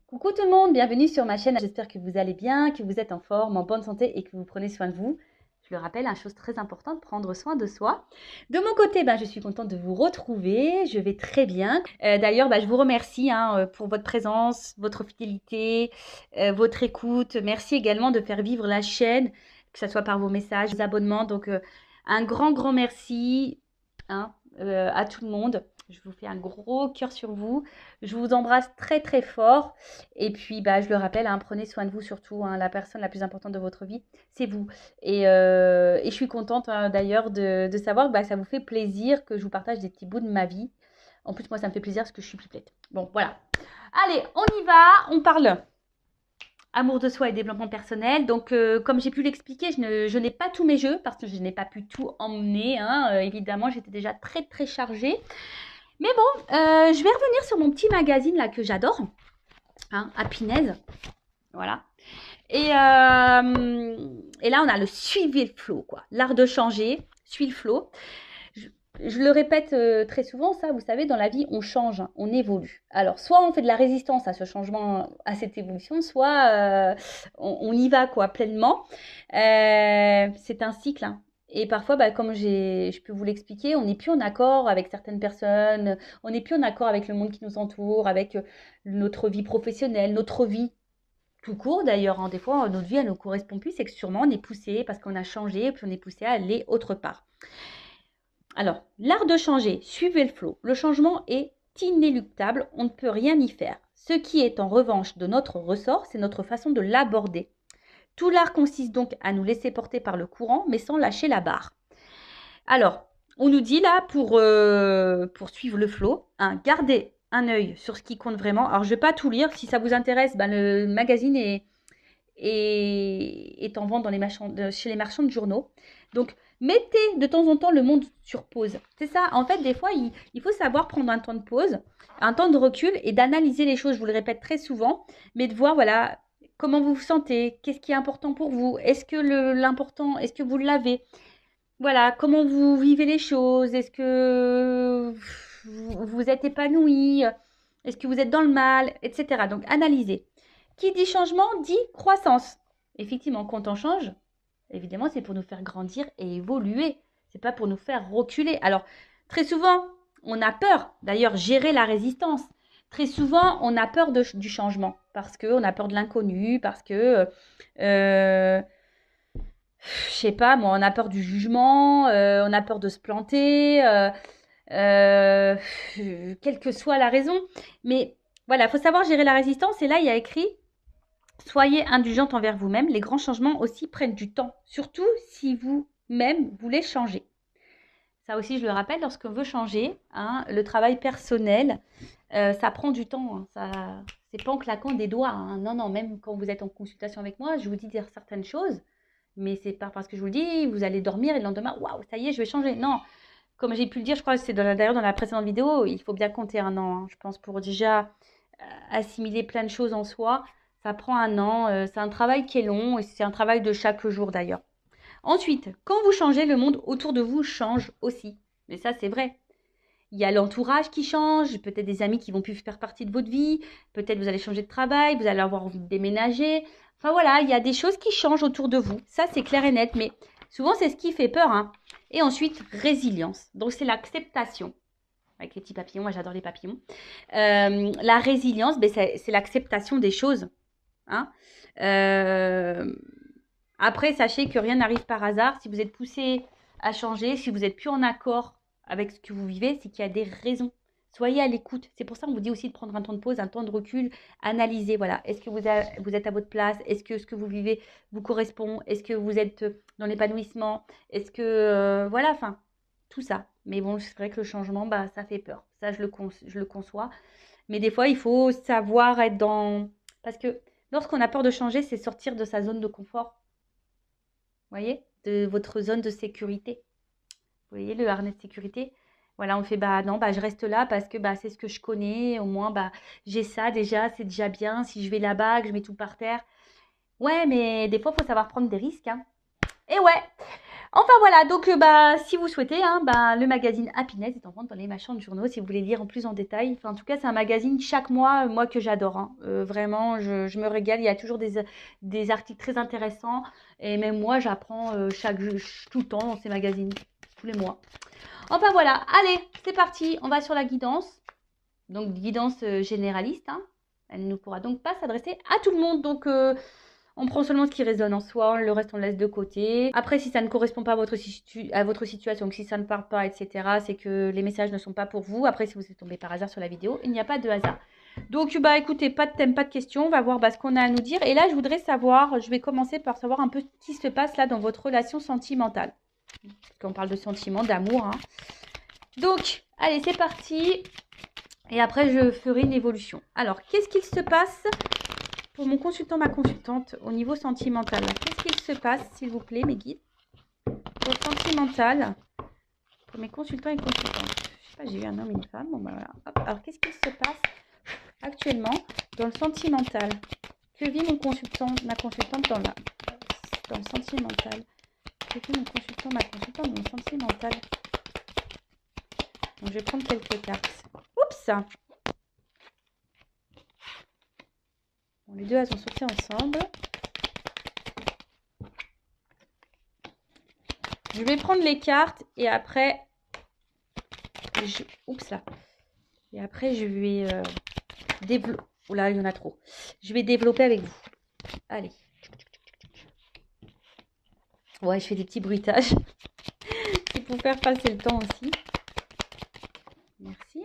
Coucou tout le monde, bienvenue sur ma chaîne. J'espère que vous allez bien, que vous êtes en forme, en bonne santé et que vous prenez soin de vous. Je le rappelle, une chose très importante, prendre soin de soi. De mon côté, je suis contente de vous retrouver. Je vais très bien. D'ailleurs, je vous remercie pour votre présence, votre fidélité, votre écoute. Merci également de faire vivre la chaîne, que ce soit par vos messages, vos abonnements. Donc, un grand merci à tout le monde. Je vous fais un gros cœur sur vous. Je vous embrasse très fort. Et puis, je le rappelle, prenez soin de vous surtout. La personne la plus importante de votre vie, c'est vous. Et je suis contente d'ailleurs de savoir que ça vous fait plaisir que je vous partage des petits bouts de ma vie. En plus, moi, ça me fait plaisir parce que je suis pipelette. Bon, voilà. Allez, on y va. On parle amour de soi et développement personnel. Donc, comme j'ai pu l'expliquer, je n'ai pas tous mes jeux parce que je n'ai pas pu tout emmener. Évidemment, j'étais déjà très chargée. Mais bon, je vais revenir sur mon petit magazine là que j'adore, Happiness, voilà. Et là, on a le suivez le flow, quoi. L'art de changer, suis le flow. Je le répète très souvent, ça, vous savez, dans la vie, on change, on évolue. Alors, soit on fait de la résistance à ce changement, à cette évolution, soit on y va, quoi, pleinement. C'est un cycle, Et parfois, comme je peux vous l'expliquer, on n'est plus en accord avec certaines personnes, on n'est plus en accord avec le monde qui nous entoure, avec notre vie professionnelle, notre vie tout court d'ailleurs. Des fois, notre vie, elle ne nous correspond plus, c'est que sûrement on est poussé parce qu'on a changé, puis on est poussé à aller autre part. Alors, l'art de changer, suivez le flot. Le changement est inéluctable, on ne peut rien y faire. Ce qui est en revanche de notre ressort, c'est notre façon de l'aborder. Tout l'art consiste donc à nous laisser porter par le courant, mais sans lâcher la barre. Alors, on nous dit là, pour suivre le flot, gardez un œil sur ce qui compte vraiment. Alors, je ne vais pas tout lire. Si ça vous intéresse, le magazine est en vente chez les marchands de journaux. Donc, mettez de temps en temps le monde sur pause. C'est ça. En fait, des fois, il faut savoir prendre un temps de pause, un temps de recul et d'analyser les choses. Je vous le répète très souvent, mais de voir, voilà, comment vous vous sentez, qu'est-ce qui est important pour vous, est-ce que l'important, est-ce que vous l'avez, voilà, comment vous vivez les choses, est-ce que vous êtes épanoui, est-ce que vous êtes dans le mal, etc. Donc, analysez. Qui dit changement dit croissance. Effectivement, quand on change, évidemment, c'est pour nous faire grandir et évoluer. C'est pas pour nous faire reculer. Alors, très souvent, on a peur. D'ailleurs, gérer la résistance. Très souvent, on a peur du changement parce qu'on a peur de l'inconnu, parce que, je sais pas, moi, on a peur du jugement, on a peur de se planter, quelle que soit la raison. Mais voilà, il faut savoir gérer la résistance. Et là, il y a écrit soyez indulgente envers vous-même. Les grands changements aussi prennent du temps, surtout si vous-même voulez changer. Ça aussi, je le rappelle, lorsqu'on veut changer, le travail personnel, ça prend du temps. C'est pas en claquant des doigts. Non, même quand vous êtes en consultation avec moi, je vous dis dire certaines choses, mais c'est pas parce que je vous le dis, vous allez dormir et le lendemain, waouh, ça y est, je vais changer. Non, comme j'ai pu le dire, je crois que c'est d'ailleurs dans la précédente vidéo, il faut bien compter un an, je pense, pour déjà assimiler plein de choses en soi. Ça prend un an, c'est un travail qui est long et c'est un travail de chaque jour d'ailleurs. Ensuite, quand vous changez, le monde autour de vous change aussi. Mais ça, c'est vrai. Il y a l'entourage qui change, peut-être des amis qui vont plus faire partie de votre vie, peut-être vous allez changer de travail, vous allez avoir envie de déménager. Enfin voilà, il y a des choses qui changent autour de vous. Ça, c'est clair et net, mais souvent, c'est ce qui fait peur. Et ensuite, résilience. Donc, c'est l'acceptation. Avec les petits papillons, moi j'adore les papillons. La résilience, c'est l'acceptation des choses. Après, sachez que rien n'arrive par hasard. Si vous êtes poussé à changer, si vous n'êtes plus en accord avec ce que vous vivez, c'est qu'il y a des raisons. Soyez à l'écoute. C'est pour ça qu'on vous dit aussi de prendre un temps de pause, un temps de recul, analyser. Voilà, est-ce que vous êtes à votre place? Est-ce que ce que vous vivez vous correspond? Est-ce que vous êtes dans l'épanouissement? Est-ce que voilà, enfin, tout ça. Mais bon, c'est vrai que le changement, ça fait peur. Ça, je le conçois. Mais des fois, il faut savoir être dans... Parce que lorsqu'on a peur de changer, c'est sortir de sa zone de confort. Vous voyez? De votre zone de sécurité. Vous voyez le harnais de sécurité? Voilà, on fait, non, je reste là parce que c'est ce que je connais. Au moins, j'ai ça déjà, c'est déjà bien. Si je vais là-bas, que je mets tout par terre. Ouais, mais des fois, il faut savoir prendre des risques. Et ouais. Enfin voilà, donc bah, si vous souhaitez, hein, bah, le magazine Happiness est en vente dans les marchands de journaux si vous voulez lire en plus en détail. Enfin, en tout cas, c'est un magazine chaque mois, moi que j'adore. Hein. Vraiment, je me régale. Il y a toujours des articles très intéressants. Et même moi, j'apprends tout le temps dans ces magazines, tous les mois. Enfin voilà, allez, c'est parti. On va sur la guidance. Donc, guidance généraliste. Hein. Elle ne pourra donc pas s'adresser à tout le monde. Donc, on prend seulement ce qui résonne en soi, le reste on laisse de côté. Après, si ça ne correspond pas à votre situation, si ça ne parle pas, etc., c'est que les messages ne sont pas pour vous. Après, si vous êtes tombé par hasard sur la vidéo, il n'y a pas de hasard. Donc, bah écoutez, pas de thème, pas de question. On va voir ce qu'on a à nous dire. Et là, je voudrais savoir, je vais commencer par savoir un peu ce qui se passe là dans votre relation sentimentale. Parce qu'on parle de sentiments, d'amour. Hein. Donc, allez, c'est parti. Et après, je ferai une évolution. Alors, qu'est-ce qu'il se passe pour mon consultant, ma consultante, au niveau sentimental? Qu'est-ce qu'il se passe, s'il vous plaît, mes guides? Pour le sentimental, pour mes consultants et consultantes. Je sais pas, j'ai eu un homme et une femme. Bon, bah voilà. Hop. Alors, qu'est-ce qu'il se passe actuellement dans le sentimental? Que vit mon consultant, ma consultante dans le sentimental? Que vit mon consultant, ma consultante dans le sentimental? Donc, je vais prendre quelques cartes. Oups! Bon, les deux, elles sont sorties ensemble. Je vais prendre les cartes et après, oups là. Et après, je vais développer. Oh là, il y en a trop. Je vais développer avec vous. Allez. Ouais, je fais des petits bruitages. C'est pour faire passer le temps aussi. Merci.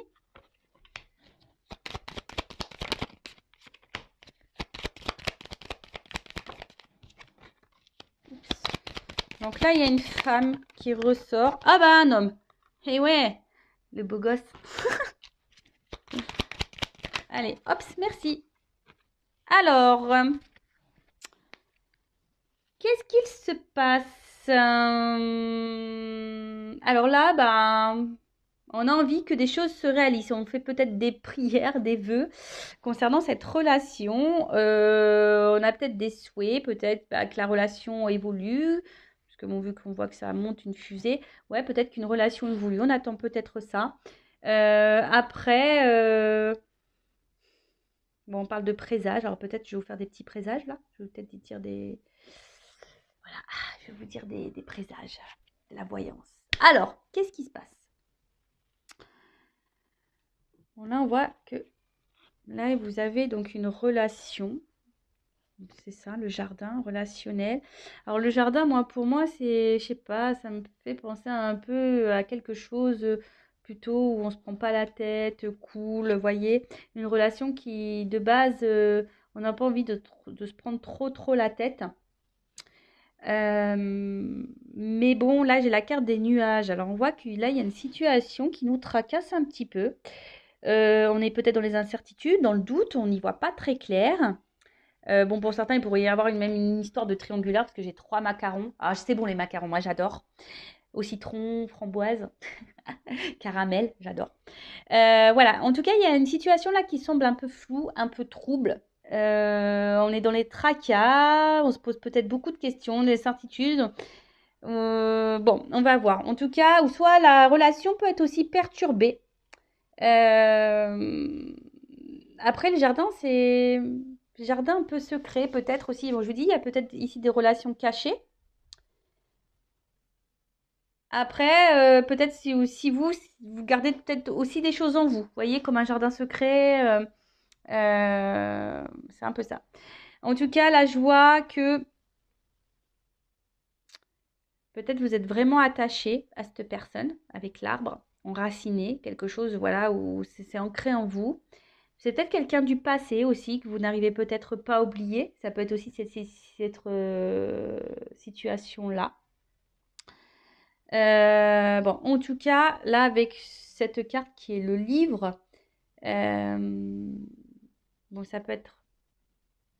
Oups. Donc là, il y a une femme qui ressort. Ah bah, un homme. Eh ouais, le beau gosse. Allez, hop, merci. Alors, qu'est-ce qu'il se passe? Alors là, bah, on a envie que des choses se réalisent. On fait peut-être des prières, des vœux concernant cette relation. On a peut-être des souhaits, peut-être que la relation évolue. Parce que bon, vu qu'on voit que ça monte une fusée, ouais, peut-être qu'une relation évolue. On attend peut-être ça. Après, bon, on parle de présages. Alors peut-être je vais vous faire des petits présages là. Je vais peut-être dire des... Voilà, je vais vous dire des présages, de la voyance. Alors, qu'est-ce qui se passe? Bon, là, on voit que là, vous avez donc une relation. C'est ça, le jardin relationnel. Alors, le jardin, moi, pour moi, c'est, je sais pas, ça me fait penser un peu à quelque chose plutôt où on se prend pas la tête, cool, vous voyez. Une relation qui, de base, on n'a pas envie de se prendre trop la tête. Mais bon, là, j'ai la carte des nuages. Alors, on voit que là, il y a une situation qui nous tracasse un petit peu. On est peut-être dans les incertitudes, dans le doute, on n'y voit pas très clair. Bon, pour certains, il pourrait y avoir même une histoire de triangulaire parce que j'ai 3 macarons. Ah, c'est bon les macarons, moi j'adore. Au citron, framboise, caramel, j'adore. Voilà, en tout cas, il y a une situation là qui semble un peu floue, un peu trouble. On est dans les tracas, on se pose peut-être beaucoup de questions, des incertitudes. Bon, on va voir. En tout cas, ou soit la relation peut être aussi perturbée. Après, le jardin, c'est jardin un peu secret, peut-être aussi. Bon, je vous dis, il y a peut-être ici des relations cachées. Après, peut-être si vous gardez peut-être aussi des choses en vous. Vous voyez, comme un jardin secret. C'est un peu ça. En tout cas, là, je vois que peut-être vous êtes vraiment attaché à cette personne avec l'arbre, enraciné, quelque chose, voilà, où c'est ancré en vous. C'est peut-être quelqu'un du passé aussi que vous n'arrivez peut-être pas à oublier. Ça peut être aussi cette situation-là. Bon, en tout cas, là, avec cette carte qui est le livre, bon, ça peut être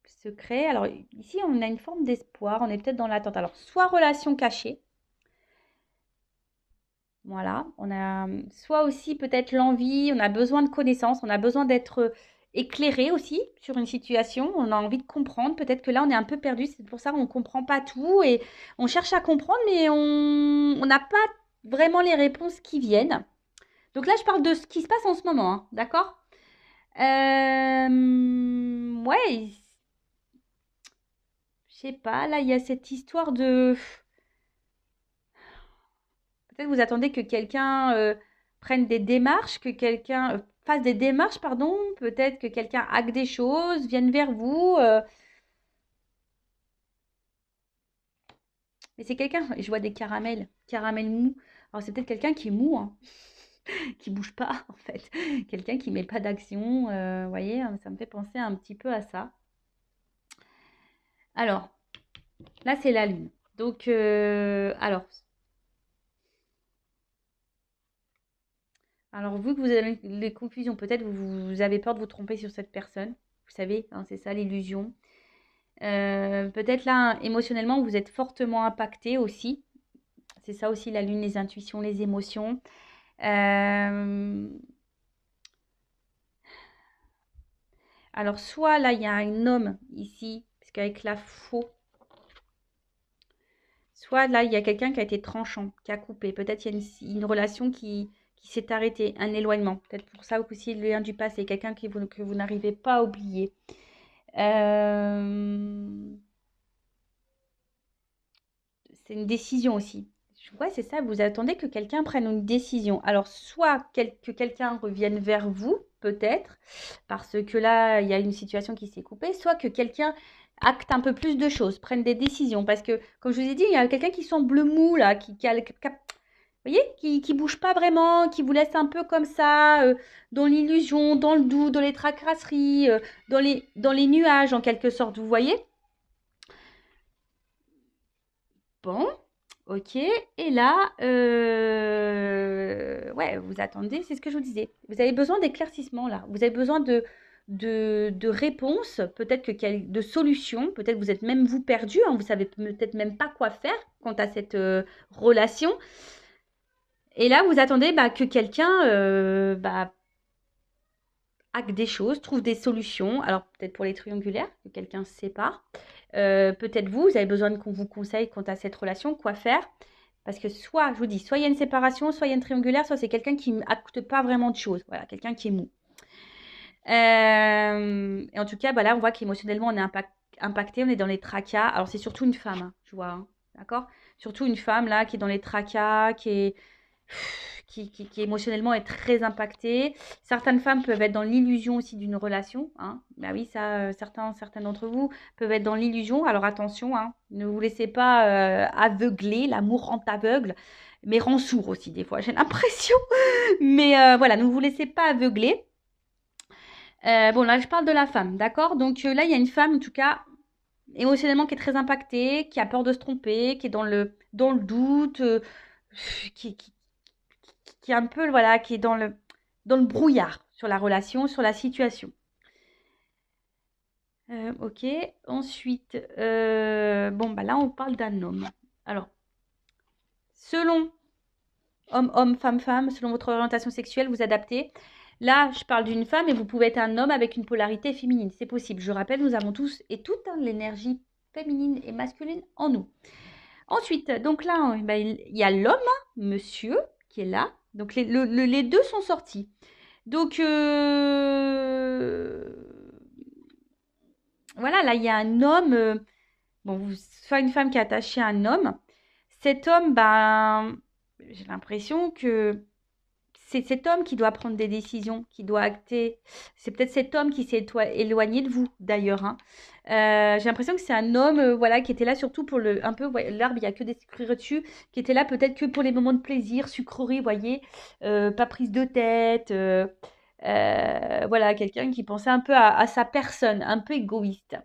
secret. Alors, ici, on a une forme d'espoir. On est peut-être dans l'attente. Alors, soit relation cachée. Voilà, on a soit aussi peut-être l'envie, on a besoin de connaissances, on a besoin d'être éclairé aussi sur une situation. On a envie de comprendre. Peut-être que là, on est un peu perdu. C'est pour ça qu'on ne comprend pas tout et on cherche à comprendre, mais on n'a pas vraiment les réponses qui viennent. Donc là, je parle de ce qui se passe en ce moment, hein, d'accord? Ouais, je sais pas. Là, il y a cette histoire de... Peut-être vous attendez que quelqu'un prenne des démarches, que quelqu'un fasse des démarches, pardon. Peut-être que quelqu'un hack des choses, vienne vers vous. Mais c'est quelqu'un, je vois des caramels, caramels mous. Alors c'est peut-être quelqu'un qui est mou, hein, qui bouge pas en fait. Quelqu'un qui met pas d'action. Vous voyez, hein, ça me fait penser un petit peu à ça. Alors, là c'est la lune. Donc, alors, vu que vous avez les confusions, peut-être vous avez peur de vous tromper sur cette personne. Vous savez, hein, c'est ça l'illusion. Peut-être là, émotionnellement, vous êtes fortement impacté aussi. C'est ça aussi la lune, les intuitions, les émotions. Euh, alors, soit là, il y a un homme ici, parce qu'avec la faux, soit là, il y a quelqu'un qui a été tranchant, qui a coupé. Peut-être il y a une relation qui s'est arrêtée, un éloignement. Peut-être pour ça aussi le lien du passé, quelqu'un que vous n'arrivez pas à oublier. Euh, c'est une décision aussi. Ouais, c'est ça, vous attendez que quelqu'un prenne une décision. Alors, soit que quelqu'un revienne vers vous, peut-être, parce que là, il y a une situation qui s'est coupée, soit que quelqu'un acte un peu plus de choses, prenne des décisions. Parce que, comme je vous ai dit, il y a quelqu'un qui semble mou, là, vous voyez, qui bouge pas vraiment, qui vous laisse un peu comme ça, dans l'illusion, dans le doute, dans les tracasseries, dans les nuages, en quelque sorte, vous voyez? Bon, ok. Et là, ouais, vous attendez, c'est ce que je vous disais. Vous avez besoin d'éclaircissement là. Vous avez besoin de réponses, peut-être de solutions. Peut-être vous êtes même vous perdu, hein, vous savez peut-être même pas quoi faire quant à cette relation. Et là, vous attendez bah, que quelqu'un bah, acte des choses, trouve des solutions. Alors peut-être pour les triangulaires, que quelqu'un se sépare. Peut-être vous avez besoin qu'on vous conseille quant à cette relation, quoi faire. Parce que soit, je vous dis, soit il y a une séparation, soit il y a une triangulaire, soit c'est quelqu'un qui n'acte pas vraiment de choses. Voilà, quelqu'un qui est mou. Et en tout cas, bah là, on voit qu'émotionnellement, on est impacté, on est dans les tracas. Alors, c'est surtout une femme, hein, je vois, hein, d'accord? Surtout une femme, là, qui est dans les tracas, qui émotionnellement est très impactée. Certaines femmes peuvent être dans l'illusion aussi d'une relation, hein. Bah oui, ça, certains d'entre vous peuvent être dans l'illusion. Alors, attention, hein, ne vous laissez pas aveugler. L'amour rend aveugle, mais rend sourd aussi, des fois, j'ai l'impression. Mais voilà, ne vous laissez pas aveugler. Bon, là, je parle de la femme, d'accord? Donc là, il y a une femme, en tout cas, émotionnellement, qui est très impactée, qui a peur de se tromper, qui est dans le doute, qui, qui, qui est un peu, voilà, qui est dans le brouillard sur la relation, sur la situation. Ok. Ensuite, bon, bah là, on parle d'un homme. Alors, selon homme, femme, selon votre orientation sexuelle, vous adaptez. Là, je parle d'une femme et vous pouvez être un homme avec une polarité féminine. C'est possible. Je rappelle, nous avons tous et toutes hein, l'énergie féminine et masculine en nous. Ensuite, donc là, ben, il y a l'homme, hein, monsieur, qui est là. Donc les deux sont sortis. Donc voilà, là, il y a un homme, bon, soit une femme qui est attachée à un homme. Cet homme, ben, j'ai l'impression que c'est cet homme qui doit prendre des décisions, qui doit acter. C'est peut-être cet homme qui s'est éloigné de vous, d'ailleurs, hein. J'ai l'impression que c'est un homme, voilà, qui était là surtout pour un peu, ouais, l'arbre, il n'y a que des sucreries dessus, qui était là peut-être que pour les moments de plaisir, sucreries, voyez, pas prise de tête, voilà, quelqu'un qui pensait un peu à sa personne, un peu égoïste.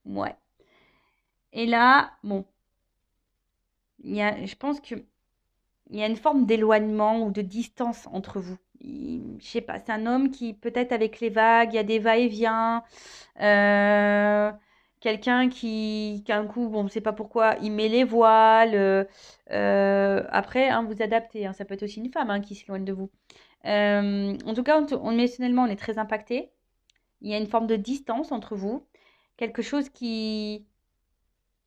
Ouais. Et là, bon, je pense que il y a une forme d'éloignement ou de distance entre vous. Je sais pas, c'est un homme qui, peut-être avec les vagues, il y a des va-et-vient. euh, Quelqu'un qui, un coup, bon, on ne sait pas pourquoi, il met les voiles. Après, hein, vous adaptez, hein, ça peut être aussi une femme hein, qui s'éloigne de vous. En tout cas, émotionnellement, on est très impacté. Il y a une forme de distance entre vous. Quelque chose qui...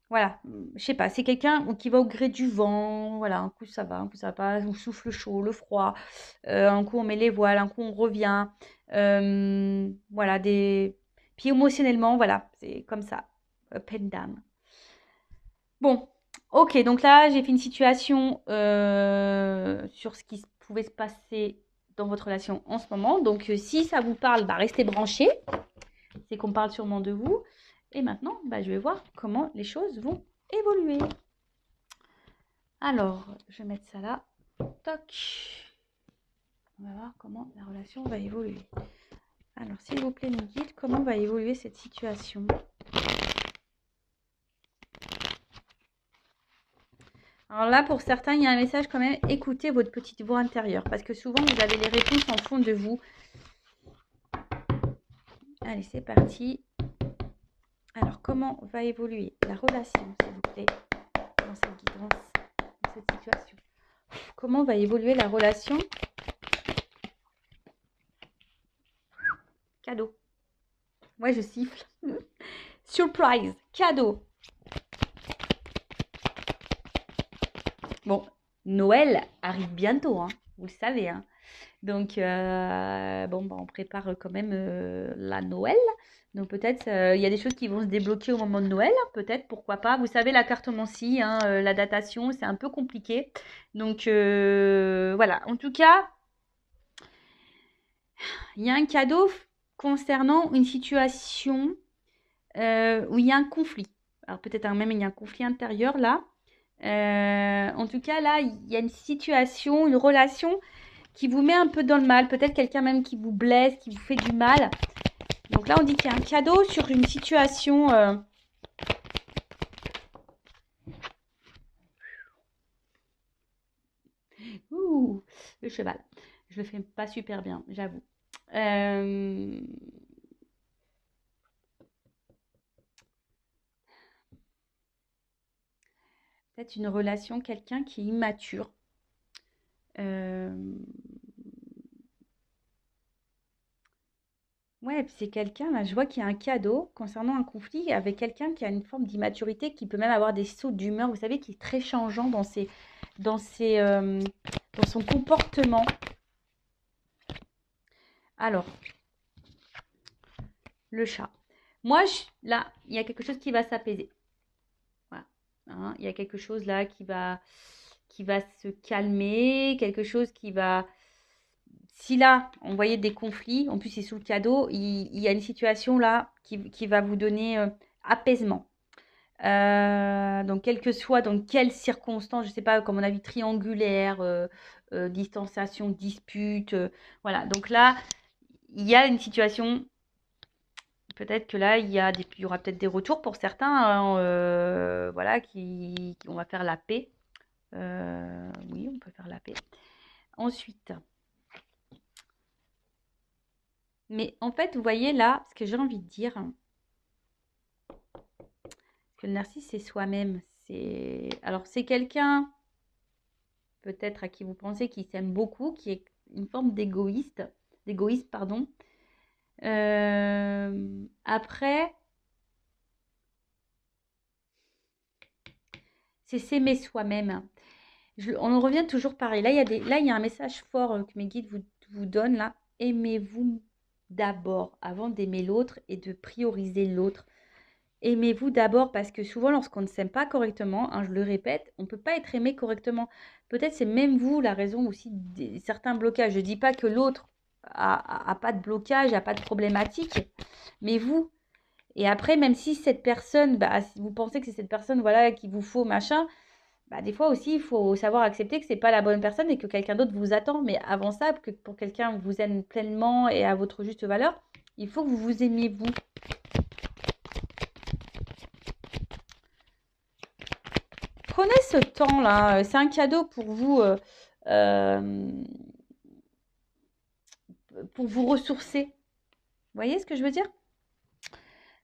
Voilà, je sais pas, c'est quelqu'un qui va au gré du vent. Voilà, un coup ça va, un coup ça va pas. On souffle chaud, le froid. Un coup on met les voiles, un coup on revient. Voilà, des... Puis émotionnellement, voilà, c'est comme ça. Up and down. Bon, ok, donc là, j'ai fait une situation sur ce qui pouvait se passer dans votre relation en ce moment. Donc, si ça vous parle, bah, restez branchés. C'est qu'on parle sûrement de vous. Et maintenant, bah, je vais voir comment les choses vont évoluer. Alors, je vais mettre ça là. Toc. On va voir comment la relation va évoluer. Alors, s'il vous plaît, nous dites comment va évoluer cette situation. Alors là, pour certains, il y a un message quand même. Écoutez votre petite voix intérieure. Parce que souvent, vous avez les réponses en fond de vous. Allez, c'est parti. Alors, comment va évoluer la relation, s'il vous plaît, dans cette guidance, dans cette situation? Comment va évoluer la relation? Cadeau. Ouais, je siffle. Surprise. Cadeau. Bon, Noël arrive bientôt, hein, vous le savez. Hein. Donc, bon, bah, on prépare quand même la Noël. Donc, peut-être, il y a des choses qui vont se débloquer au moment de Noël. Peut-être, pourquoi pas. Vous savez, la cartomancie, hein, la datation, c'est un peu compliqué. Donc, voilà. En tout cas, il y a un cadeau concernant une situation où il y a un conflit. Alors, peut-être même il y a un conflit intérieur là. En tout cas, là, il y a une situation, une relation qui vous met un peu dans le mal. Peut-être quelqu'un même qui vous blesse, qui vous fait du mal. Donc là, on dit qu'il y a un cadeau sur une situation... Ouh, le cheval. Je le fais pas super bien, j'avoue. Peut-être une relation, quelqu'un qui est immature. Ouais, puis c'est quelqu'un, là, je vois qu'il y a un cadeau concernant un conflit avec quelqu'un qui a une forme d'immaturité, qui peut même avoir des sauts d'humeur, vous savez, qui est très changeant dans ses, dans son comportement. Alors, le chat. Moi, là, il y a quelque chose qui va s'apaiser. Voilà. Hein, il y a quelque chose là qui va se calmer, quelque chose qui va... Si là, on voyait des conflits, en plus c'est sous le cadeau, il y a une situation là qui va vous donner apaisement. Donc, quel que soit dans quelles circonstances, je ne sais pas, comme on a vu, triangulaire, distanciation, dispute, voilà. Donc là, il y a une situation, peut-être que là, il y aura peut-être des retours pour certains, hein, voilà, on va faire la paix. Oui, on peut faire la paix. Ensuite, mais en fait, vous voyez là, ce que j'ai envie de dire, que le narcisse, c'est soi-même. Alors, c'est quelqu'un, peut-être à qui vous pensez, qui s'aime beaucoup, qui est une forme d'égoïste, pardon. Après, c'est s'aimer soi-même. On en revient toujours pareil. Là, il y a un message fort que mes guides vous donnent là. Aimez-vous d'abord avant d'aimer l'autre et de prioriser l'autre. Aimez-vous d'abord parce que souvent, lorsqu'on ne s'aime pas correctement, hein, je le répète, on ne peut pas être aimé correctement. Peut-être c'est même vous la raison aussi de certains blocages. Je ne dis pas que l'autre a pas de blocage, a pas de problématique, mais vous. Et après, même si cette personne, bah, si vous pensez que c'est cette personne voilà, qu'il vous faut, machin, bah, des fois aussi, il faut savoir accepter que c'est pas la bonne personne et que quelqu'un d'autre vous attend. Mais avant ça, que pour quelqu'un vous aime pleinement et à votre juste valeur, il faut que vous vous aimiez vous. Prenez ce temps-là, c'est un cadeau pour vous ressourcer. Vous voyez ce que je veux dire?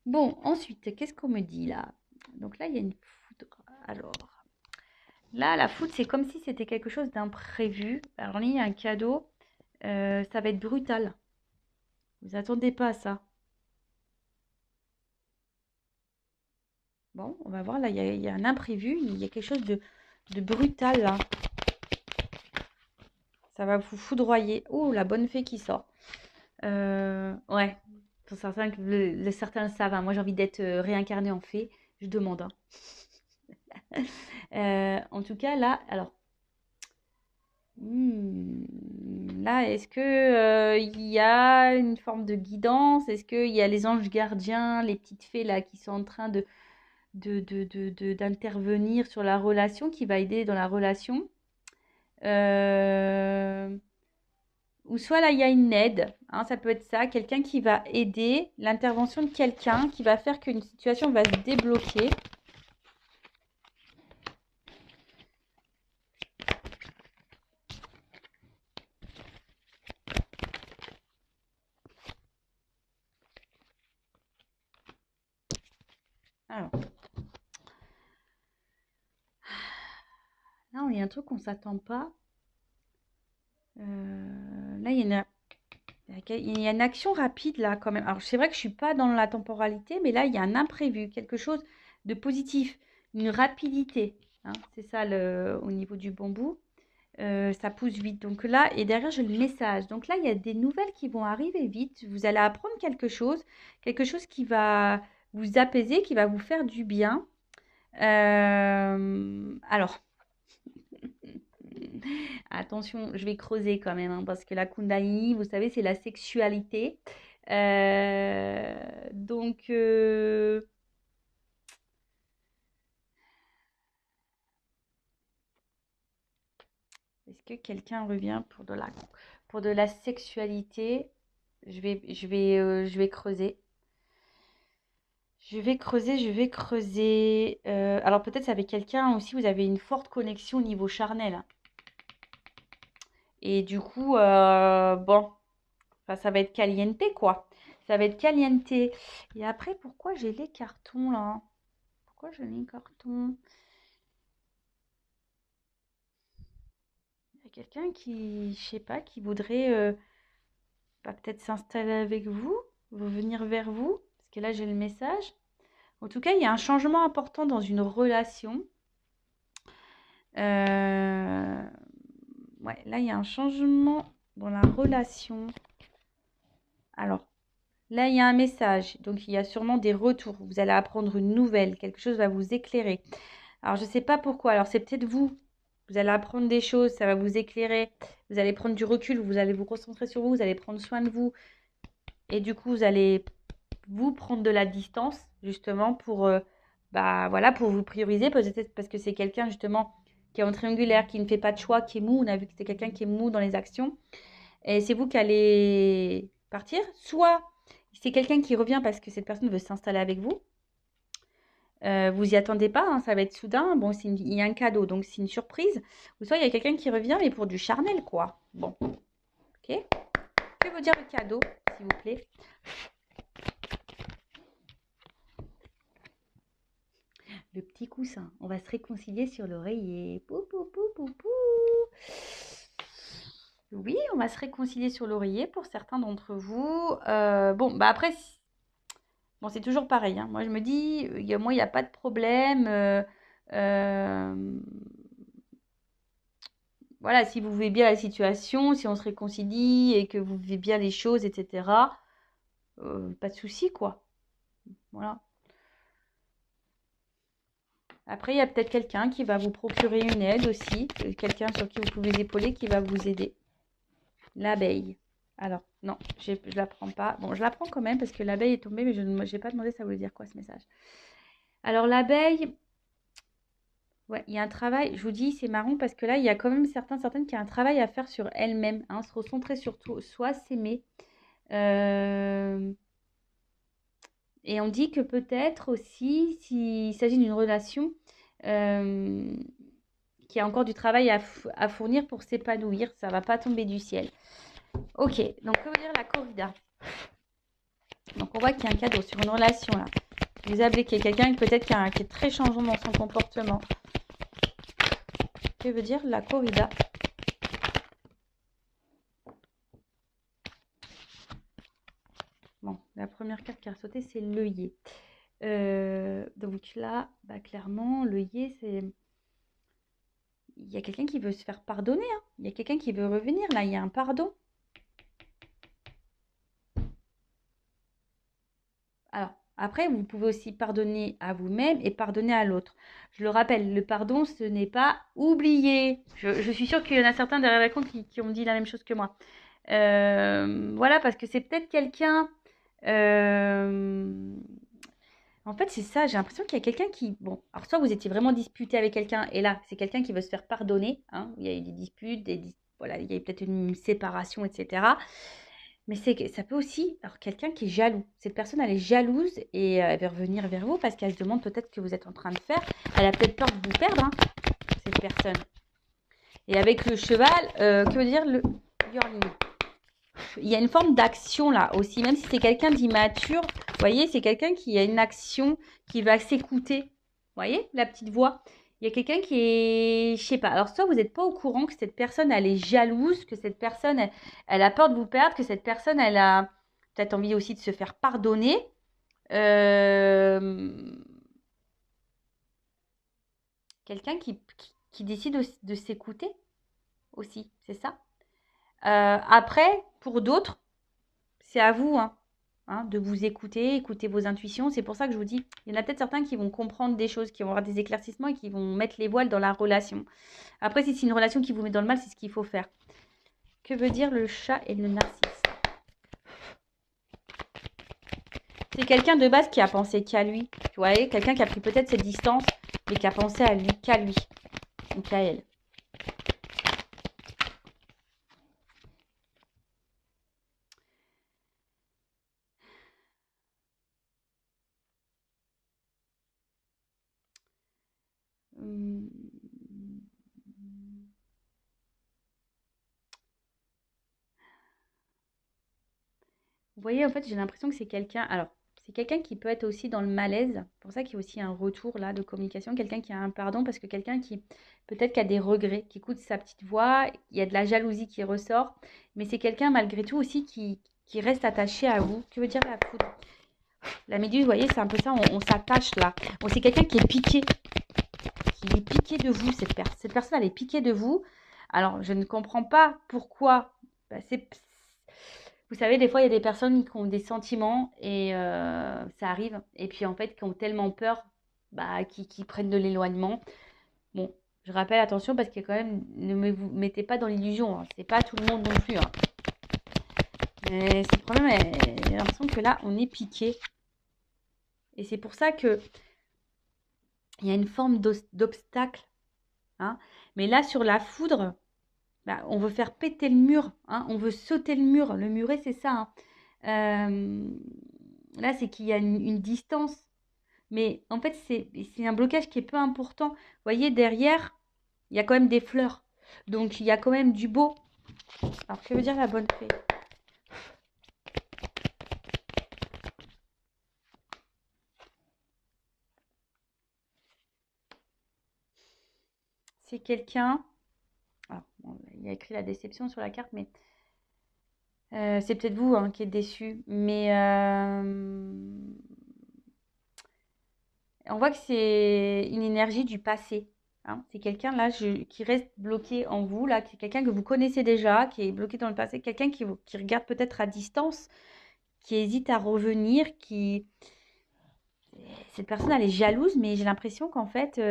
Bon, ensuite, qu'est-ce qu'on me dit là? Donc là, il y a une foudre. Alors, là, la foudre, c'est comme si c'était quelque chose d'imprévu. Alors là, il y a un cadeau. Ça va être brutal. Vous attendez pas à ça. Bon, on va voir, là, il y a un imprévu, il y a quelque chose de brutal, là. Ça va vous foudroyer. Oh, la bonne fée qui sort. Ouais, pour certains, certains le savent, hein. Moi, j'ai envie d'être réincarnée en fée. Je demande, hein. En tout cas, là, alors, là, est-ce que il y a une forme de guidance? Est-ce qu'il y a les anges gardiens, les petites fées là qui sont en train d'intervenir sur la relation, qui va aider dans la relation? Euh, Ou soit là, il y a une aide, hein, ça peut être ça, quelqu'un qui va aider, l'intervention de quelqu'un qui va faire qu'une situation va se débloquer. Alors, là, il y a un truc qu'on ne s'attend pas. Là, il y a une action rapide là quand même. Alors, c'est vrai que je ne suis pas dans la temporalité, mais là, il y a un imprévu, quelque chose de positif, une rapidité, hein, c'est ça au niveau du bambou. Ça pousse vite. Donc là, et derrière, j'ai le message. Donc là, il y a des nouvelles qui vont arriver vite. Vous allez apprendre quelque chose qui va vous apaiser, qui va vous faire du bien. Alors, attention, je vais creuser quand même, hein, parce que la Kundalini, vous savez, c'est la sexualité. Donc, est-ce que quelqu'un revient pour de la sexualité? Je vais creuser. Je vais creuser. Alors peut-être c'est avec quelqu'un aussi, vous avez une forte connexion au niveau charnel, hein. Et du coup, bon, enfin, ça va être caliente, quoi. Ça va être caliente. Et après, pourquoi j'ai les cartons là? Pourquoi j'ai les cartons? Il y a quelqu'un qui, je sais pas, qui voudrait bah, peut-être s'installer avec vous, venir vers vous. Parce que là, j'ai le message. En tout cas, il y a un changement important dans une relation. Euh, Ouais, là, il y a un changement dans la relation. Alors, là, il y a un message. Donc, il y a sûrement des retours. Vous allez apprendre une nouvelle. Quelque chose va vous éclairer. Alors, je ne sais pas pourquoi. Alors, c'est peut-être vous. Vous allez apprendre des choses. Ça va vous éclairer. Vous allez prendre du recul. Vous allez vous concentrer sur vous. Vous allez prendre soin de vous. Et du coup, vous allez vous prendre de la distance, justement, pour, bah, voilà, pour vous prioriser. Peut-être parce que c'est quelqu'un, justement, qui est en triangulaire, qui ne fait pas de choix, qui est mou. On a vu que c'est quelqu'un qui est mou dans les actions. Et c'est vous qui allez partir. Soit c'est quelqu'un qui revient parce que cette personne veut s'installer avec vous. Vous y attendez pas, hein, ça va être soudain. Bon, il y a un cadeau, donc c'est une surprise. Ou soit il y a quelqu'un qui revient, mais pour du charnel, quoi. Bon, ok. Que veut dire le cadeau, s'il vous plaît? Le petit coussin. On va se réconcilier sur l'oreiller. Pou, pou, pou, pou, pou. Oui, on va se réconcilier sur l'oreiller pour certains d'entre vous. Bon, bah après, bon, c'est toujours pareil, hein. Moi, je me dis, moi, il n'y a pas de problème. Euh, voilà, si vous vivez bien la situation, si on se réconcilie et que vous vivez bien les choses, etc., pas de souci, quoi. Voilà. Après, il y a peut-être quelqu'un qui va vous procurer une aide aussi, quelqu'un sur qui vous pouvez épauler qui va vous aider. L'abeille. Alors, non, je ne la prends pas. Bon, je la prends quand même parce que l'abeille est tombée, mais je n'ai pas demandé ça voulait dire quoi ce message. Alors, l'abeille, ouais, il y a un travail, je vous dis, c'est marrant parce que là, il y a quand même certaines qui ont un travail à faire sur elles-mêmes, hein, se recentrer sur soi, s'aimer. Et on dit que peut-être aussi, s'il s'agit d'une relation qui a encore du travail à fournir pour s'épanouir, ça ne va pas tomber du ciel. Ok, donc que veut dire la corrida? Donc on voit qu'il y a un cadeau sur une relation là. Vous appelez qu'il y a quelqu'un peut-être qui est très changeant dans son comportement. Que veut dire la corrida? Bon, la première carte qui a sauté, c'est l'œillet. Donc là, bah, clairement, l'œillet, c'est... Il y a quelqu'un qui veut se faire pardonner, hein. Il y a quelqu'un qui veut revenir, là, il y a un pardon. Alors, après, vous pouvez aussi pardonner à vous-même et pardonner à l'autre. Je le rappelle, le pardon, ce n'est pas oublier. Je suis sûre qu'il y en a certains derrière l'écran qui ont dit la même chose que moi. Voilà, parce que c'est peut-être quelqu'un... euh, En fait, c'est ça, j'ai l'impression qu'il y a quelqu'un qui... Bon, alors soit vous étiez vraiment disputé avec quelqu'un, et là, c'est quelqu'un qui veut se faire pardonner, hein, il y a eu des disputes, voilà, il y a eu peut-être une séparation, etc. Mais ça peut aussi... Alors, quelqu'un qui est jaloux. Cette personne, elle est jalouse et elle veut revenir vers vous parce qu'elle se demande peut-être ce que vous êtes en train de faire. Elle a peut-être peur de vous perdre, hein, cette personne. Et avec le cheval, que veut dire le yearling? Il y a une forme d'action là aussi, même si c'est quelqu'un d'immature. Vous voyez, c'est quelqu'un qui a une action, qui va s'écouter. Vous voyez, la petite voix. Il y a quelqu'un qui est, je sais pas. Alors, soit vous n'êtes pas au courant que cette personne, elle est jalouse, que cette personne, elle a peur de vous perdre, que cette personne, elle a peut-être envie aussi de se faire pardonner. Euh, Quelqu'un qui décide de s'écouter aussi, c'est ça. Après, pour d'autres, c'est à vous, hein, de vous écouter, écouter vos intuitions. C'est pour ça que je vous dis, il y en a peut-être certains qui vont comprendre des choses, qui vont avoir des éclaircissements et qui vont mettre les voiles dans la relation. Après, si c'est une relation qui vous met dans le mal, c'est ce qu'il faut faire. Que veut dire le chat et le narcisse? C'est quelqu'un de base qui a pensé qu'à lui. Tu vois, quelqu'un qui a pris peut-être cette distance, mais qui a pensé à lui, qu'à lui, ou qu'à elle. Hum. Vous voyez, en fait, j'ai l'impression que c'est quelqu'un. Alors, c'est quelqu'un qui peut être aussi dans le malaise. C'est pour ça qu'il y a aussi un retour là de communication. Quelqu'un qui a un pardon, parce que quelqu'un qui peut-être qui a des regrets, qui écoute sa petite voix. Il y a de la jalousie qui ressort. Mais c'est quelqu'un malgré tout aussi qui reste attaché à vous. Que veut dire la foudre? La méduse, vous voyez, c'est un peu ça. On s'attache là. Bon, c'est quelqu'un qui est piqué. Qui est piqué de vous. Cette personne, elle est piquée de vous. Alors, je ne comprends pas pourquoi. Bah, vous savez, des fois, il y a des personnes qui ont des sentiments et ça arrive. Et puis, en fait, qui ont tellement peur, bah, qui prennent de l'éloignement. Bon, je rappelle, attention, parce que quand même, vous mettez pas dans l'illusion, hein. C'est pas tout le monde non plus, hein. Mais c'est le problème, j'ai l'impression que là, on est piqué. Et c'est pour ça que il y a une forme d'obstacle, hein. Mais là, sur la foudre, bah, on veut faire péter le mur, hein. On veut sauter le mur. Le muret, c'est ça, hein. Euh, Là, c'est qu'il y a une distance. Mais en fait, c'est un blocage qui est peu important. Vous voyez, derrière, il y a quand même des fleurs. Donc, il y a quand même du beau. Alors, que veut dire la bonne fée? C'est quelqu'un... Alors, bon, il y a écrit la déception sur la carte, mais c'est peut-être vous, hein, qui êtes déçu. Mais on voit que c'est une énergie du passé, hein. C'est quelqu'un là qui reste bloqué en vous, là, qui est quelqu'un que vous connaissez déjà, qui est bloqué dans le passé, quelqu'un qui regarde peut-être à distance, qui hésite à revenir, qui... Cette personne, elle est jalouse, mais j'ai l'impression qu'en fait...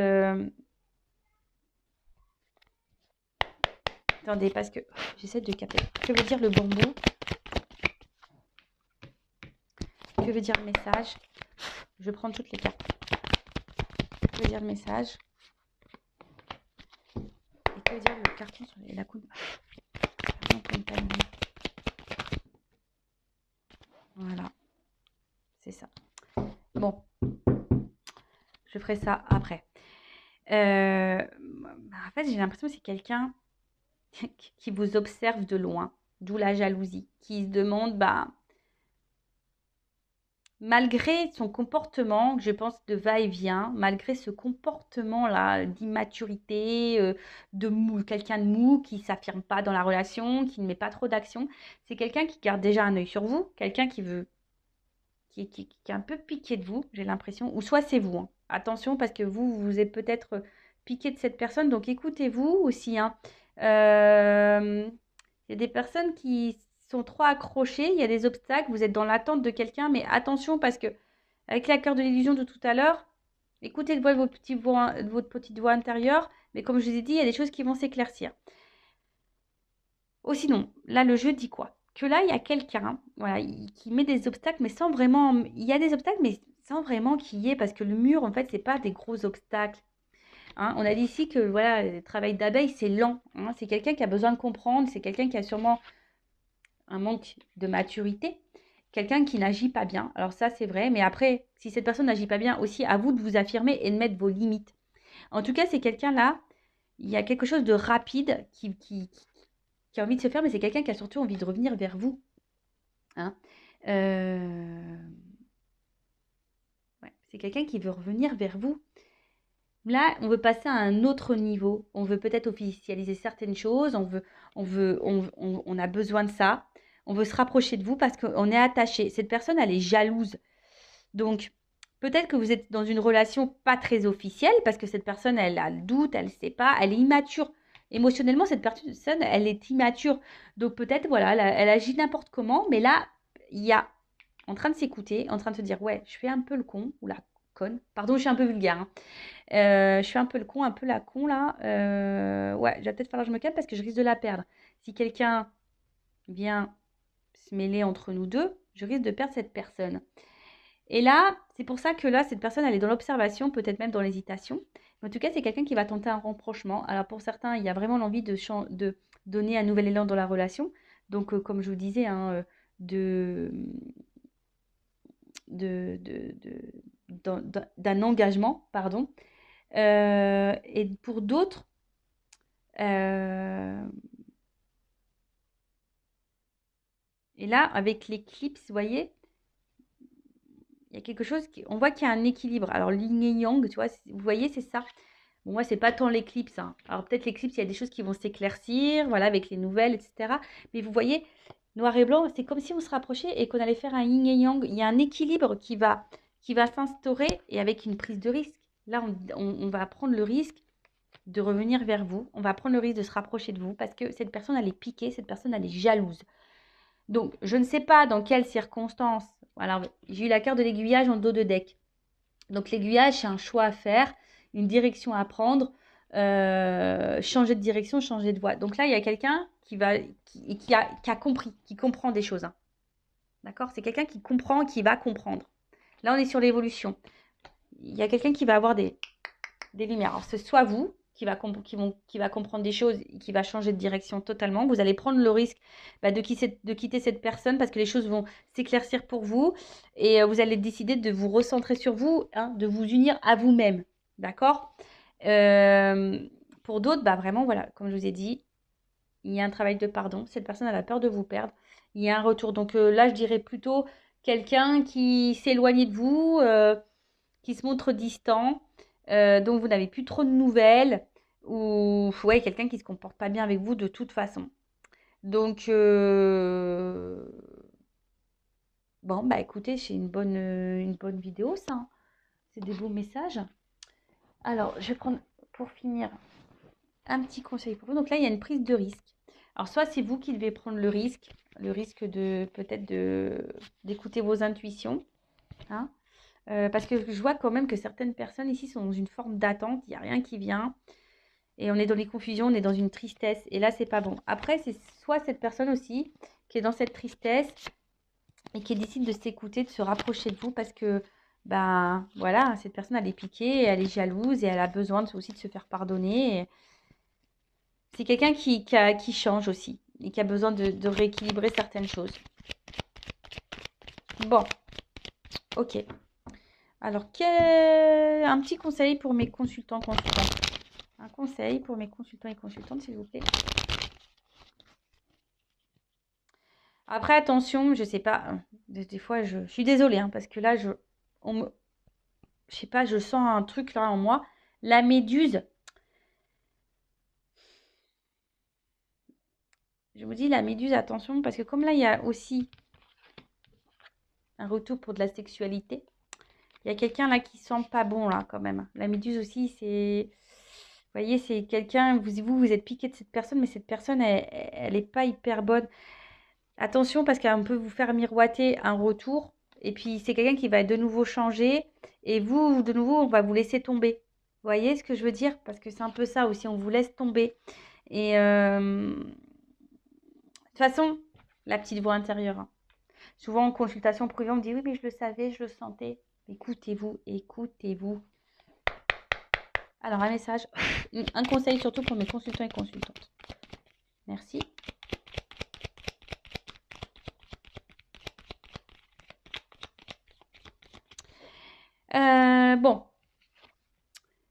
Attendez, parce que j'essaie de capter. Que veut dire le bambou? Que veut dire le message? Je vais prendre toutes les cartes. Que veut dire le message? Et que veut dire le carton sur la coupe? Voilà, c'est ça. Bon, je ferai ça après. En fait, j'ai l'impression que c'est quelqu'un qui vous observe de loin, d'où la jalousie, qui se demande, bah, malgré son comportement, je pense, de va-et-vient, malgré ce comportement-là d'immaturité, de mou, quelqu'un de mou, qui ne s'affirme pas dans la relation, qui ne met pas trop d'action, c'est quelqu'un qui garde déjà un œil sur vous, quelqu'un qui qui est un peu piqué de vous, j'ai l'impression. Ou soit c'est vous, hein. Attention, parce que vous êtes peut-être piqué de cette personne. Donc écoutez-vous aussi, hein. Il y a des personnes qui sont trop accrochées, il y a des obstacles, vous êtes dans l'attente de quelqu'un, mais attention parce que avec la cœur de l'illusion de tout à l'heure, écoutez le voix de votre petite voix intérieure, mais comme je vous ai dit, il y a des choses qui vont s'éclaircir. Oh, sinon, là, le jeu dit quoi? Que là, il y a quelqu'un, voilà, qui met des obstacles, mais sans vraiment. Il y a des obstacles, mais sans vraiment qu'il y ait, parce que le mur, en fait, c'est pas des gros obstacles. Hein. On a dit ici que voilà, le travail d'abeille, c'est lent. Hein. C'est quelqu'un qui a besoin de comprendre, c'est quelqu'un qui a sûrement un manque de maturité, quelqu'un qui n'agit pas bien. Alors ça, c'est vrai, mais après, si cette personne n'agit pas bien, aussi à vous de vous affirmer et de mettre vos limites. En tout cas, c'est quelqu'un là, il y a quelque chose de rapide qui a envie de se faire, mais c'est quelqu'un qui a surtout envie de revenir vers vous. Hein. Ouais, c'est quelqu'un qui veut revenir vers vous. Là, on veut passer à un autre niveau. On veut peut-être officialiser certaines choses. On a besoin de ça. On veut se rapprocher de vous parce qu'on est attaché. Cette personne, elle est jalouse. Donc, peut-être que vous êtes dans une relation pas très officielle parce que cette personne, elle a le doute, elle ne sait pas, elle est immature. Émotionnellement, cette personne, elle est immature. Donc, peut-être, voilà, elle agit n'importe comment. Mais là, il y a en train de s'écouter, en train de se dire, ouais, je fais un peu le con ou la conne. Pardon, je suis un peu vulgaire. Hein. Je fais un peu le con, un peu la con là. Ouais, il va peut-être falloir que je me calme parce que je risque de la perdre. Si quelqu'un vient se mêler entre nous deux, je risque de perdre cette personne. Et là, c'est pour ça que là, cette personne, elle est dans l'observation, peut-être même dans l'hésitation. En tout cas, c'est quelqu'un qui va tenter un rapprochement. Alors pour certains, il y a vraiment l'envie de donner un nouvel élan dans la relation. Donc, comme je vous disais, hein, de, d'un engagement, pardon. Et pour d'autres, euh, et là, avec l'éclipse, vous voyez, il y a quelque chose, on voit qu'il y a un équilibre. Alors, yin et yang, tu vois, vous voyez, c'est ça. Bon, moi, c'est pas tant l'éclipse. Hein. Alors, peut-être l'éclipse, il y a des choses qui vont s'éclaircir, voilà, avec les nouvelles, etc. Mais vous voyez, noir et blanc, c'est comme si on se rapprochait et qu'on allait faire un yin et yang. Il y a un équilibre qui va s'instaurer et avec une prise de risque. Là, on va prendre le risque de revenir vers vous. On va prendre le risque de se rapprocher de vous parce que cette personne, elle est piquée, cette personne, elle est jalouse. Donc, je ne sais pas dans quelles circonstances. Alors, j'ai eu la carte de l'aiguillage en dos de deck. Donc, l'aiguillage, c'est un choix à faire, une direction à prendre, changer de direction, changer de voie. Donc là, il y a quelqu'un qui a compris, qui comprend des choses. Hein. D'accord? C'est quelqu'un qui comprend, qui va comprendre. Là, on est sur l'évolution. Il y a quelqu'un qui va avoir des lumières. Alors, c'est soit vous qui va comprendre des choses et qui va changer de direction totalement. Vous allez prendre le risque de quitter cette personne parce que les choses vont s'éclaircir pour vous et vous allez décider de vous recentrer sur vous, hein, de vous unir à vous-même. D'accord. Pour d'autres, vraiment, voilà, comme je vous ai dit, il y a un travail de pardon. Cette personne, elle a peur de vous perdre. Il y a un retour. Donc là, je dirais plutôt quelqu'un qui s'éloigne de vous, qui se montre distant, dont vous n'avez plus trop de nouvelles, ou ouais, quelqu'un qui ne se comporte pas bien avec vous de toute façon. Donc, bon, écoutez, c'est une bonne vidéo, ça. Hein. C'est des beaux messages. Alors, je vais prendre, pour finir, un petit conseil pour vous. Donc là, il y a une prise de risque. Alors, soit c'est vous qui devez prendre le risque de peut-être d'écouter vos intuitions. Hein. Parce que je vois quand même que certaines personnes ici sont dans une forme d'attente, il n'y a rien qui vient. Et on est dans les confusions, on est dans une tristesse. Et là, c'est pas bon. Après, c'est soit cette personne aussi qui est dans cette tristesse et qui décide de s'écouter, de se rapprocher de vous parce que, voilà, cette personne, elle est piquée, elle est jalouse et elle a besoin aussi de se faire pardonner. C'est quelqu'un qui change aussi et qui a besoin de rééquilibrer certaines choses. Bon, ok. Alors, un petit conseil pour mes consultants. Un conseil pour mes consultants et consultantes, s'il vous plaît. Après, attention, je sais pas. Des fois, je suis désolée, hein, parce que là, je sais pas, je sens un truc là en moi. La méduse. Je vous dis, la méduse, attention, parce que comme là, il y a aussi Un retour pour de la sexualité. Il y a quelqu'un là qui sent pas bon là quand même. La méduse aussi, c'est... Vous voyez, c'est quelqu'un, vous êtes piqué de cette personne, mais cette personne, elle est pas hyper bonne. Attention parce qu'elle peut vous faire miroiter un retour. Et puis c'est quelqu'un qui va de nouveau changer. Et vous, de nouveau, on va vous laisser tomber. Vous voyez ce que je veux dire? Parce que c'est un peu ça aussi, on vous laisse tomber. Et de toute façon, la petite voix intérieure, hein. Souvent en consultation privée, on me dit oui, mais je le savais, je le sentais. Écoutez-vous, écoutez-vous. Alors, un message, un conseil surtout pour mes consultants et consultantes. Merci. Bon,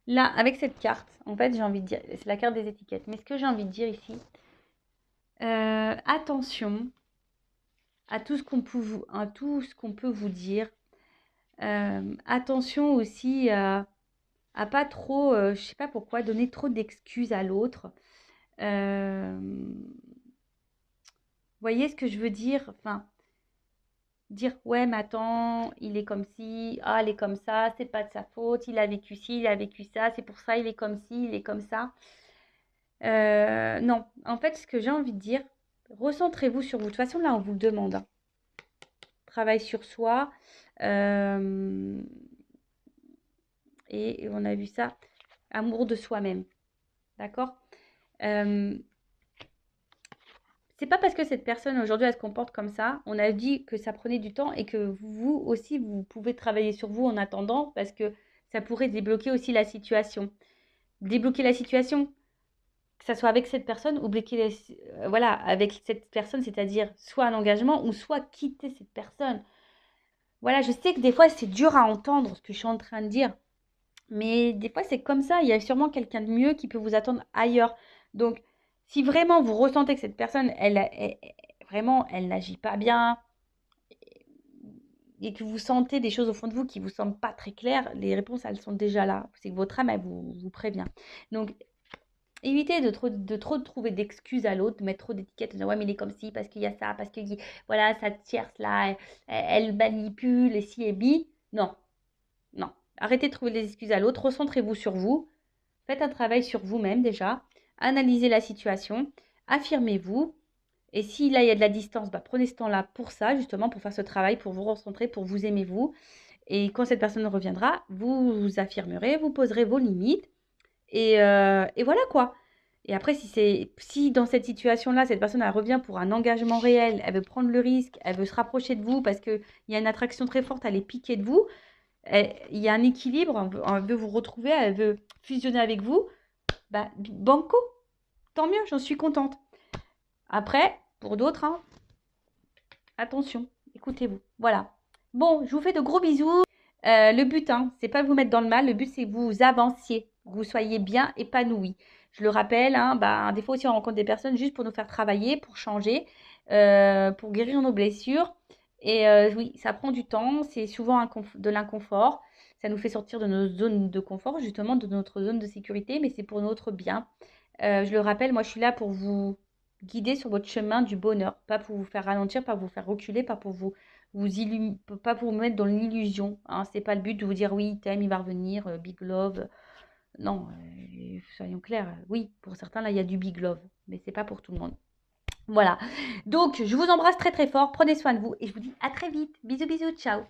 là, avec cette carte, en fait, j'ai envie de dire, c'est la carte des étiquettes. Mais ce que j'ai envie de dire ici, attention à tout ce qu'on peut vous dire. Attention aussi à pas trop, je sais pas pourquoi, donner trop d'excuses à l'autre. Voyez ce que je veux dire? Enfin, dire ouais, mais attends, il est comme ci, ah, elle est comme ça, c'est pas de sa faute, il a vécu ci, il a vécu ça, c'est pour ça, il est comme ci, il est comme ça. Non, en fait, ce que j'ai envie de dire, recentrez-vous sur vous. De toute façon, là, on vous le demande, hein. Travail sur soi. Et on a vu ça, amour de soi-même. D'accord? C'est pas parce que cette personne aujourd'hui elle se comporte comme ça, on a dit que ça prenait du temps et que vous aussi vous pouvez travailler sur vous en attendant parce que ça pourrait débloquer aussi la situation. Débloquer la situation, que ça soit avec cette personne ou voilà, avec cette personne, c'est-à-dire soit un engagement ou soit quitter cette personne. Voilà, je sais que des fois c'est dur à entendre ce que je suis en train de dire, mais des fois c'est comme ça, il y a sûrement quelqu'un de mieux qui peut vous attendre ailleurs. Donc, si vraiment vous ressentez que cette personne, vraiment, elle n'agit pas bien et que vous sentez des choses au fond de vous qui ne vous semblent pas très claires, les réponses, elles sont déjà là. C'est que votre âme, elle vous prévient. Donc, évitez de trop trouver d'excuses à l'autre, de mettre trop d'étiquettes, de dire ouais, mais il est comme ci, parce qu'il y a ça, parce que voilà, cette tierce là, elle manipule, et si et bi. Non, non. Arrêtez de trouver des excuses à l'autre, recentrez-vous sur vous, faites un travail sur vous-même déjà, analysez la situation, affirmez-vous. Et si là, il y a de la distance, bah, prenez ce temps-là pour ça, justement, pour faire ce travail, pour vous recentrer, pour vous aimer vous. Et quand cette personne reviendra, vous vous affirmerez, vous poserez vos limites. Et voilà quoi. Et après, si dans cette situation-là, cette personne elle revient pour un engagement réel, elle veut prendre le risque, elle veut se rapprocher de vous parce qu'il y a une attraction très forte, elle est piquée de vous, il y a un équilibre, elle veut vous retrouver, elle veut fusionner avec vous, bah, banco, tant mieux, j'en suis contente. Après, pour d'autres, hein, attention, écoutez-vous. Voilà. Bon, je vous fais de gros bisous. Le but, hein, c'est pas vous mettre dans le mal. Le but, c'est que vous avanciez, que vous soyez bien épanouis. Je le rappelle, hein, bah, des fois aussi, on rencontre des personnes juste pour nous faire travailler, pour changer, pour guérir nos blessures. Et oui, ça prend du temps. C'est souvent de l'inconfort. Ça nous fait sortir de nos zones de confort, justement, de notre zone de sécurité, mais c'est pour notre bien. Je le rappelle, moi, je suis là pour vous guider sur votre chemin du bonheur, pas pour vous faire ralentir, pas pour vous faire reculer, pas pour pas pour vous mettre dans l'illusion, hein. C'est pas le but de vous dire oui, il t'aime, il va revenir, big love. Non, soyons clairs. Oui, pour certains, là, il y a du big love, mais c'est pas pour tout le monde. Voilà. Donc, je vous embrasse très très fort. Prenez soin de vous et je vous dis à très vite. Bisous, bisous, ciao.